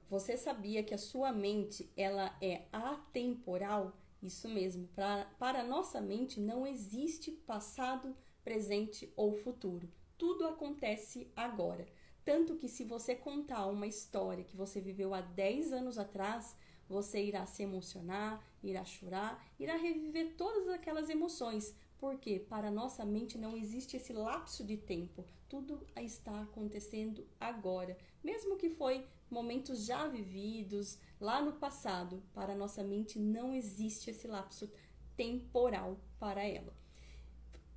Você sabia que a sua mente, ela é atemporal? Isso mesmo, para a nossa mente não existe passado, presente ou futuro. Tudo acontece agora. Tanto que se você contar uma história que você viveu há 10 anos atrás, você irá se emocionar, irá chorar, irá reviver todas aquelas emoções. Porque para a nossa mente não existe esse lapso de tempo. Tudo está acontecendo agora. Mesmo que foi momentos já vividos lá no passado, para a nossa mente não existe esse lapso temporal para ela.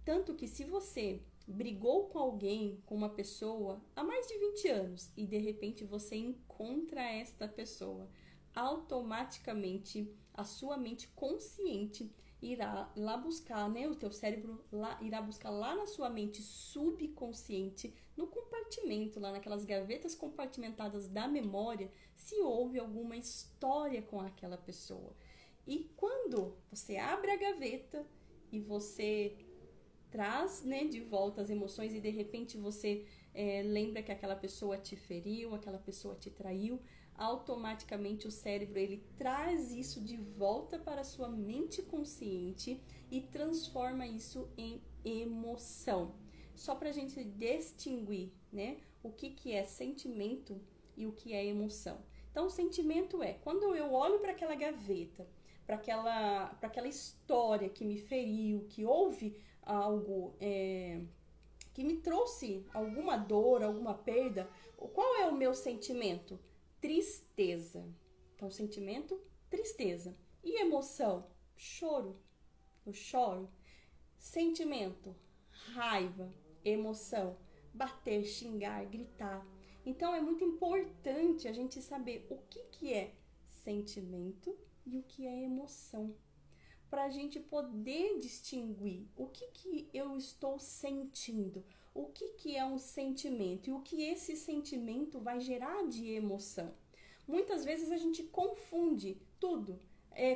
Tanto que se você brigou com alguém, com uma pessoa há mais de 20 anos e de repente você encontra esta pessoa, automaticamente a sua mente consciente irá lá buscar, né? O teu cérebro irá buscar lá na sua mente subconsciente, no compartimento, lá naquelas gavetas compartimentadas da memória, se houve alguma história com aquela pessoa. E quando você abre a gaveta e você traz, né, de volta as emoções e de repente você lembra que aquela pessoa te feriu, aquela pessoa te traiu, automaticamente o cérebro ele traz isso de volta para a sua mente consciente e transforma isso em emoção. Só para a gente distinguir, né, o que é sentimento e o que é emoção. Então, o sentimento é quando eu olho para aquela gaveta, para aquela história que me feriu, que houve algo que me trouxe alguma dor, alguma perda, qual é o meu sentimento? Tristeza. Então, sentimento, tristeza. E emoção? Choro. Eu choro. Sentimento, raiva. Emoção, bater, xingar, gritar. Então, é muito importante a gente saber o que é sentimento e o que é emoção, para a gente poder distinguir o que eu estou sentindo, o que é um sentimento e o que esse sentimento vai gerar de emoção. Muitas vezes a gente confunde tudo,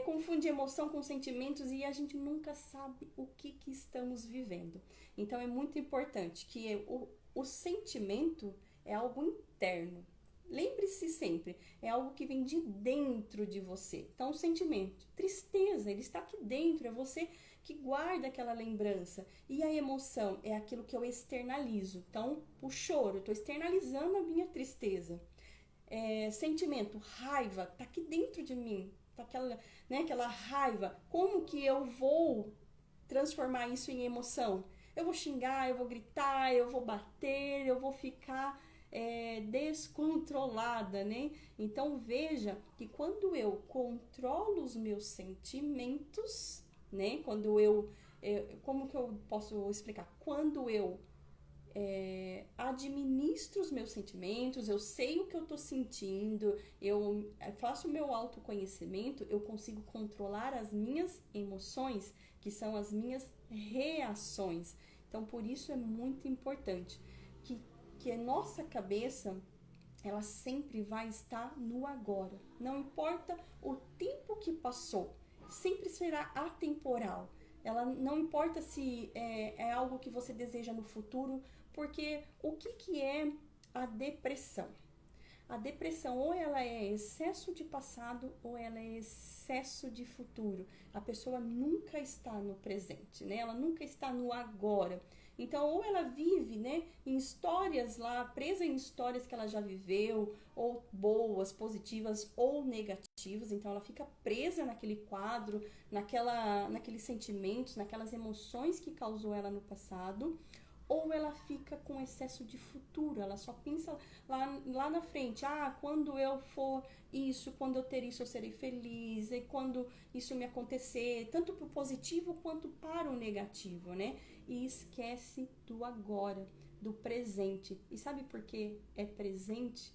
confunde emoção com sentimentos e a gente nunca sabe o que estamos vivendo. Então é muito importante que o sentimento é algo interno. Lembre-se sempre, é algo que vem de dentro de você. Então, o sentimento, tristeza, ele está aqui dentro, é você que guarda aquela lembrança. E a emoção é aquilo que eu externalizo. Então, o choro, eu estou externalizando a minha tristeza. Sentimento, raiva, está aqui dentro de mim. Tá aquela raiva. Como que eu vou transformar isso em emoção? Eu vou xingar, eu vou gritar, eu vou bater, eu vou ficar descontrolada, né? Então veja que quando eu controlo os meus sentimentos, né? Como que eu posso explicar? Quando eu administro os meus sentimentos, eu sei o que eu estou sentindo, eu faço o meu autoconhecimento, eu consigo controlar as minhas emoções, que são as minhas reações. Então, por isso é muito importante que a nossa cabeça, ela sempre vai estar no agora. Não importa o tempo que passou, sempre será atemporal. Ela não importa se é algo que você deseja no futuro, porque o que é a depressão? A depressão ou ela é excesso de passado ou ela é excesso de futuro. A pessoa nunca está no presente, né? Ela nunca está no agora. Então, ou ela vive, né, em histórias lá, presa em histórias que ela já viveu, ou boas, positivas ou negativas. Então, ela fica presa naquele quadro, naqueles sentimentos, naquelas emoções que causou ela no passado. Ou ela fica com excesso de futuro, ela só pensa lá na frente, quando eu for isso, quando eu ter isso eu serei feliz, e quando isso me acontecer, tanto para o positivo quanto para o negativo, né? E esquece do agora, do presente. E sabe por que é presente?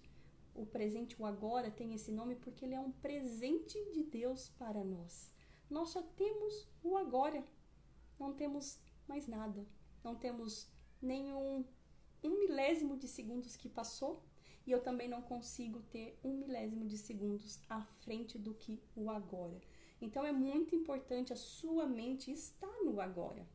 O presente, o agora, tem esse nome porque ele é um presente de Deus para nós. Nós só temos o agora, não temos mais nada, não temos nenhum milésimo de segundos que passou e eu também não consigo ter 1 milésimo de segundos à frente do que o agora. Então é muito importante a sua mente estar no agora.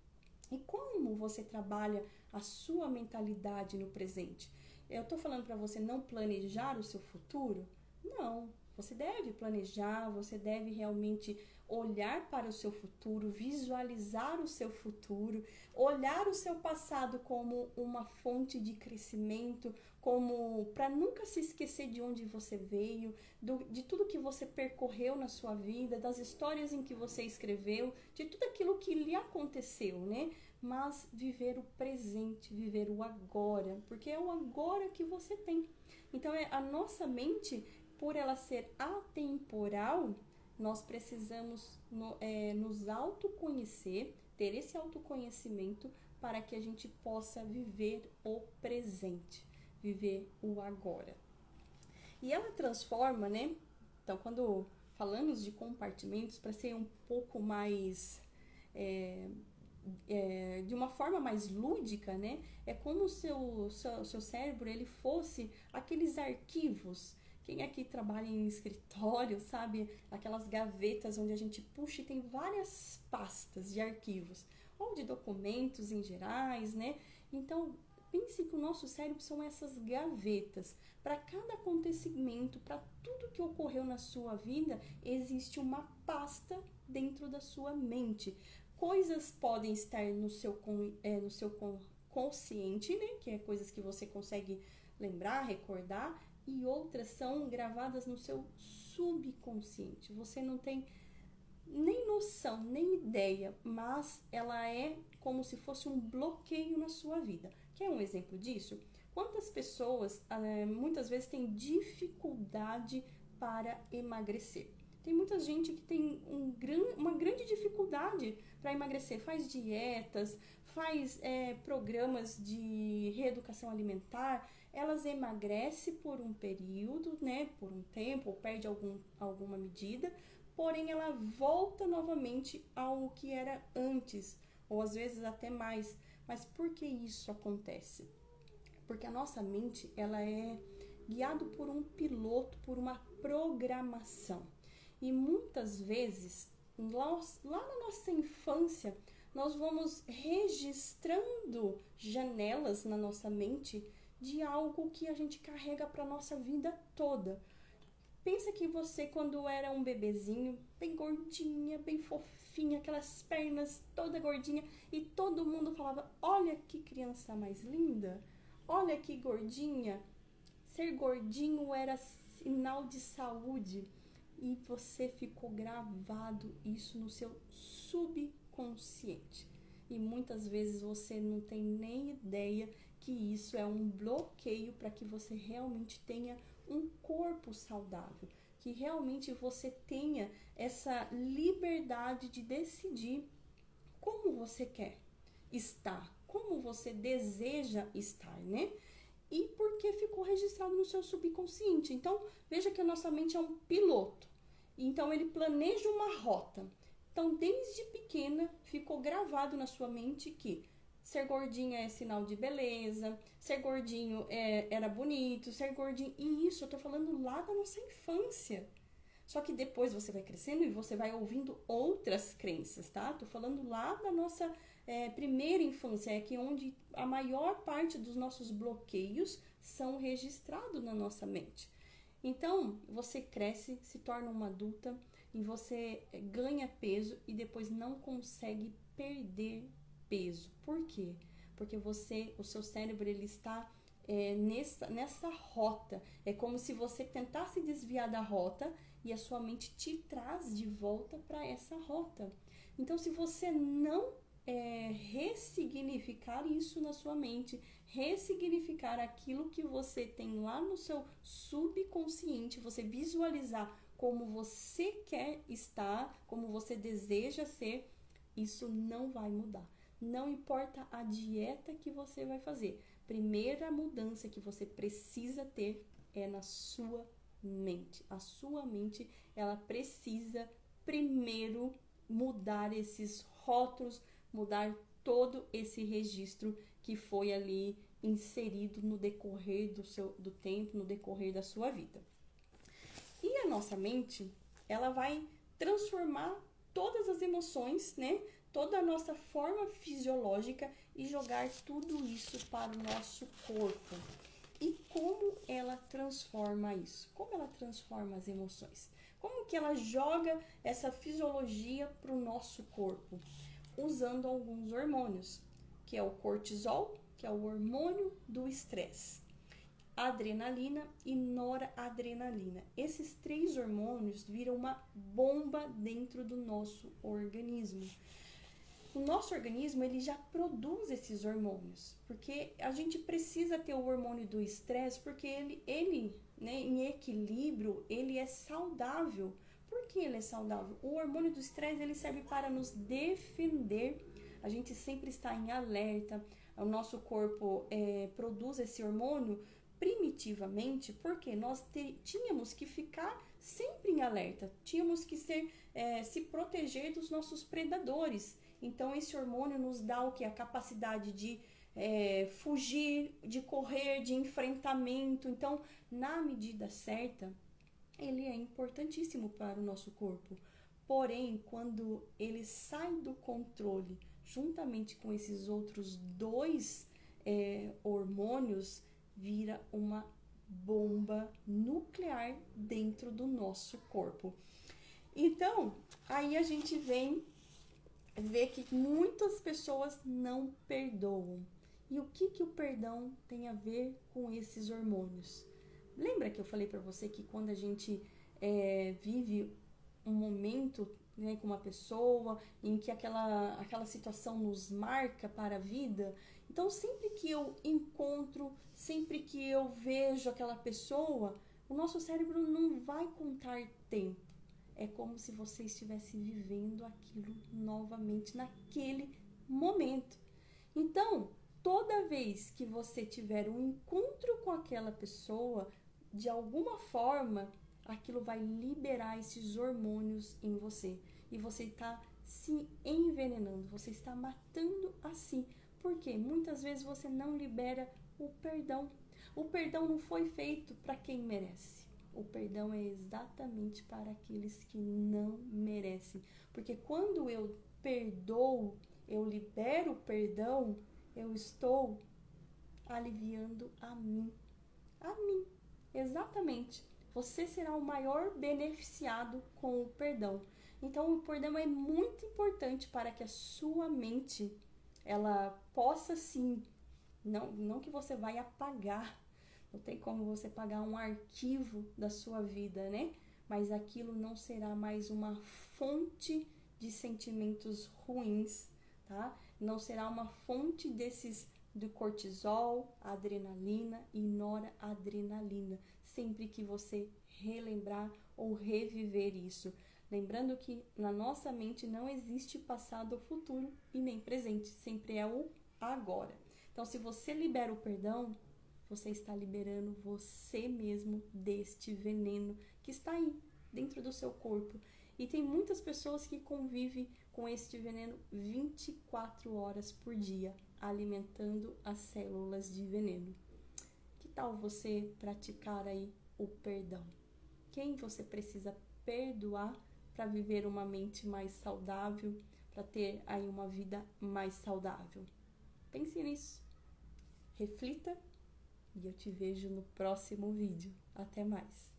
E como você trabalha a sua mentalidade no presente? Eu estou falando para você não planejar o seu futuro? Não, você deve planejar, você deve realmente olhar para o seu futuro, visualizar o seu futuro, olhar o seu passado como uma fonte de crescimento, como para nunca se esquecer de onde você veio, de tudo que você percorreu na sua vida, das histórias em que você escreveu, de tudo aquilo que lhe aconteceu, né? Mas viver o presente, viver o agora, porque é o agora que você tem. Então, a nossa mente, por ela ser atemporal, nós precisamos nos autoconhecer, ter esse autoconhecimento para que a gente possa viver o presente, viver o agora. E ela transforma, né? Então, quando falamos de compartimentos, para ser um pouco mais de uma forma mais lúdica, né? É como o seu cérebro ele fosse aqueles arquivos. Quem aqui trabalha em escritório, sabe? Aquelas gavetas onde a gente puxa e tem várias pastas de arquivos, ou de documentos em gerais, né? Então, pense que o nosso cérebro são essas gavetas. Para cada acontecimento, para tudo que ocorreu na sua vida, existe uma pasta dentro da sua mente. Coisas podem estar no seu consciente, né? Que é coisas que você consegue lembrar, recordar, e outras são gravadas no seu subconsciente. Você não tem nem noção, nem ideia, mas ela é como se fosse um bloqueio na sua vida. Quer um exemplo disso? Quantas pessoas muitas vezes têm dificuldade para emagrecer? Tem muita gente que tem uma grande dificuldade para emagrecer, faz dietas, faz programas de reeducação alimentar, elas emagrecem por um período, né, por um tempo, ou perde alguma medida, porém ela volta novamente ao que era antes, ou às vezes até mais. Mas por que isso acontece? Porque a nossa mente, ela é guiada por um piloto, por uma programação. E muitas vezes, lá na nossa infância, nós vamos registrando janelas na nossa mente de algo que a gente carrega para a nossa vida toda. Pensa que você, quando era um bebezinho, bem gordinha, bem fofinha, aquelas pernas toda gordinha, e todo mundo falava, olha que criança mais linda, olha que gordinha. Ser gordinho era sinal de saúde. E você ficou gravado isso no seu subconsciente. E muitas vezes você não tem nem ideia que isso é um bloqueio para que você realmente tenha um corpo saudável, que realmente você tenha essa liberdade de decidir como você quer estar, como você deseja estar, né? E porque ficou registrado no seu subconsciente. Então, veja que a nossa mente é um piloto. Então, ele planeja uma rota. Então, desde pequena, ficou gravado na sua mente que ser gordinha é sinal de beleza, ser gordinho era bonito, ser gordinho... E isso eu tô falando lá da nossa infância. Só que depois você vai crescendo e você vai ouvindo outras crenças, tá? Tô falando lá da nossa primeira infância, é que onde a maior parte dos nossos bloqueios são registrados na nossa mente. Então, você cresce, se torna uma adulta e você ganha peso e depois não consegue perder peso. Por quê? Porque o seu cérebro, ele está nessa rota. É como se você tentasse desviar da rota e a sua mente te traz de volta para essa rota. Então, se você não ressignificar isso na sua mente, ressignificar aquilo que você tem lá no seu subconsciente, você visualizar como você quer estar, como você deseja ser, isso não vai mudar. Não importa a dieta que você vai fazer. Primeira mudança que você precisa ter é na sua mente. A sua mente, ela precisa primeiro mudar esses rótulos, mudar todo esse registro que foi ali inserido no decorrer do tempo, no decorrer da sua vida. E a nossa mente, ela vai transformar todas as emoções, né? Toda a nossa forma fisiológica e jogar tudo isso para o nosso corpo. E como ela transforma isso? Como ela transforma as emoções? Como que ela joga essa fisiologia para o nosso corpo? Usando alguns hormônios, que é o cortisol, que é o hormônio do estresse, adrenalina e noradrenalina. Esses 3 hormônios viram uma bomba dentro do nosso organismo. O nosso organismo, ele já produz esses hormônios, porque a gente precisa ter o hormônio do estresse, porque ele né, em equilíbrio, ele é saudável. Por que ele é saudável? O hormônio do estresse, ele serve para nos defender. A gente sempre está em alerta, o nosso corpo produz esse hormônio primitivamente, porque nós tínhamos que ficar sempre em alerta, tínhamos que se proteger dos nossos predadores. Então, esse hormônio nos dá o que? A capacidade de fugir, de correr, de enfrentamento. Então, na medida certa, ele é importantíssimo para o nosso corpo. Porém, quando ele sai do controle, juntamente com esses outros 2 hormônios, vira uma bomba nuclear dentro do nosso corpo. Então, aí a gente vê que muitas pessoas não perdoam. E o que o perdão tem a ver com esses hormônios? Lembra que eu falei para você que quando a gente vive um momento, né, com uma pessoa em que aquela situação nos marca para a vida? Então, sempre que eu encontro, sempre que eu vejo aquela pessoa, o nosso cérebro não vai contar tempo. É como se você estivesse vivendo aquilo novamente naquele momento. Então, toda vez que você tiver um encontro com aquela pessoa, de alguma forma, aquilo vai liberar esses hormônios em você. E você está se envenenando, você está matando a si. Por quê? Muitas vezes você não libera o perdão. O perdão não foi feito para quem merece. O perdão é exatamente para aqueles que não merecem. Porque quando eu perdoo, eu libero o perdão, eu estou aliviando a mim. A mim, exatamente. Você será o maior beneficiado com o perdão. Então, o perdão é muito importante para que a sua mente, ela possa sim, não que você vai apagar, não tem como você apagar um arquivo da sua vida, né? Mas aquilo não será mais uma fonte de sentimentos ruins, tá? Não será uma fonte do cortisol, adrenalina e noradrenalina, sempre que você relembrar ou reviver isso. Lembrando que na nossa mente não existe passado ou futuro e nem presente, sempre é o agora. Então, se você libera o perdão, você está liberando você mesmo deste veneno que está aí, dentro do seu corpo. E tem muitas pessoas que convivem com este veneno 24 horas por dia, alimentando as células de veneno. Que tal você praticar aí o perdão? Quem você precisa perdoar para viver uma mente mais saudável, para ter aí uma vida mais saudável? Pense nisso, reflita e eu te vejo no próximo vídeo. Até mais!